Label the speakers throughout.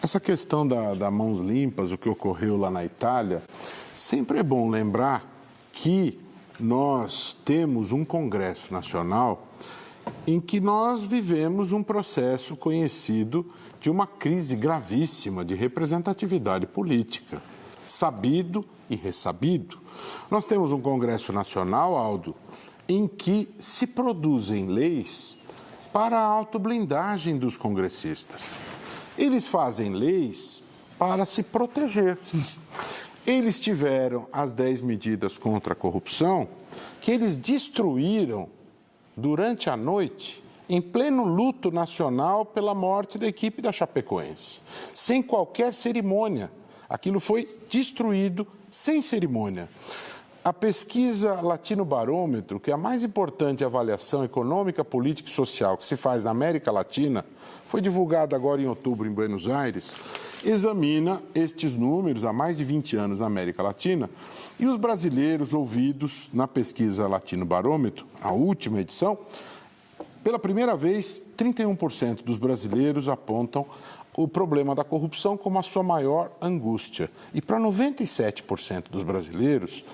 Speaker 1: Essa questão da mãos limpas, o que ocorreu lá na Itália, sempre é bom lembrar que nós temos um Congresso Nacional em que nós vivemos um processo conhecido de uma crise gravíssima de representatividade política, sabido e ressabido. Nós temos um Congresso Nacional, Aldo, em que se produzem leis para a autoblindagem dos congressistas. Eles fazem leis para se proteger. Eles tiveram as 10 medidas contra a corrupção que eles destruíram durante a noite, em pleno luto nacional pela morte da equipe da Chapecoense, sem qualquer cerimônia. Aquilo foi destruído sem cerimônia. A pesquisa Latino Barômetro, que é a mais importante avaliação econômica, política e social que se faz na América Latina, foi divulgada agora em outubro em Buenos Aires, examina estes números há mais de 20 anos na América Latina e os brasileiros ouvidos na pesquisa Latino Barômetro, a última edição, pela primeira vez, 31% dos brasileiros apontam o problema da corrupção como a sua maior angústia. E para 97% dos brasileiros,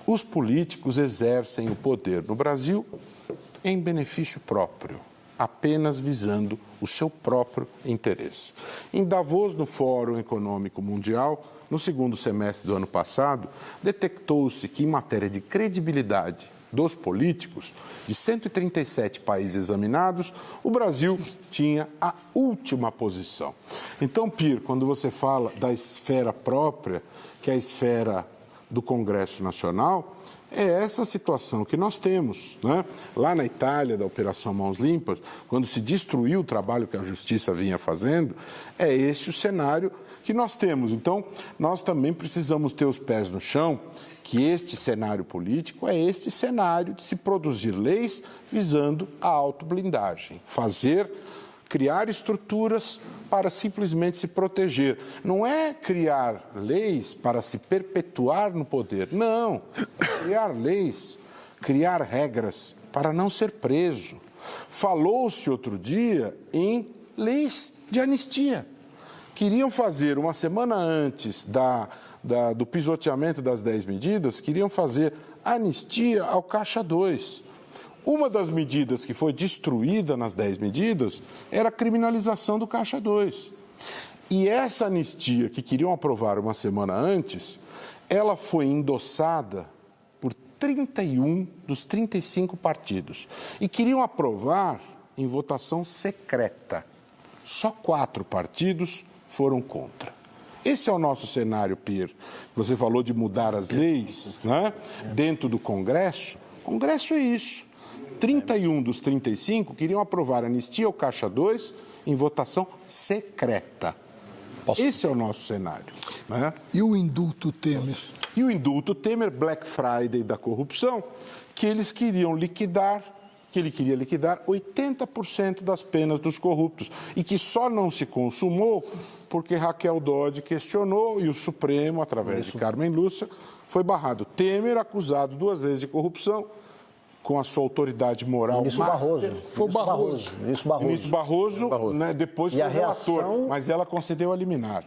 Speaker 1: os políticos exercem o poder no Brasil em benefício próprio, apenas visando o seu próprio interesse. Em Davos, no Fórum Econômico Mundial, no segundo semestre do ano passado, detectou-se que, em matéria de credibilidade dos políticos, de 137 países examinados, o Brasil tinha a última posição. Então, Pir, quando você fala da esfera própria, que é a esfera do Congresso Nacional, é essa situação que nós temos, né? Lá na Itália, da Operação Mãos Limpas, quando se destruiu o trabalho que a Justiça vinha fazendo, é esse o cenário que nós temos. Então, nós também precisamos ter os pés no chão, que este cenário político é este cenário de se produzir leis visando a autoblindagem, criar estruturas para simplesmente se proteger. Não é criar leis para se perpetuar no poder, não. Criar leis, criar regras para não ser preso. Falou-se outro dia em leis de anistia. Queriam fazer, uma semana antes do pisoteamento das 10 medidas, queriam fazer anistia ao Caixa 2. Uma das medidas que foi destruída nas 10 medidas era a criminalização do Caixa 2. E essa anistia que queriam aprovar uma semana antes, ela foi endossada por 31 dos 35 partidos. E queriam aprovar em votação secreta. Só 4 partidos foram contra. Esse é o nosso cenário, Pir. Você falou de mudar as leis, né? Dentro do Congresso. O Congresso é isso. 31 dos 35 queriam aprovar anistia ao Caixa 2 em votação secreta. Esse é o nosso cenário, né?
Speaker 2: E o indulto Temer?
Speaker 1: E o indulto Temer, Black Friday da corrupção, que eles queriam liquidar, que ele queria liquidar 80% das penas dos corruptos e que só não se consumou porque Raquel Dodge questionou e o Supremo, através de Carmen Lúcia, foi barrado. Temer acusado 2 vezes de corrupção, com a sua autoridade moral.
Speaker 3: Ministro Barroso.
Speaker 1: Foi o Barroso. Ministro Barroso, né, depois foi o relator, mas ela concedeu a liminar.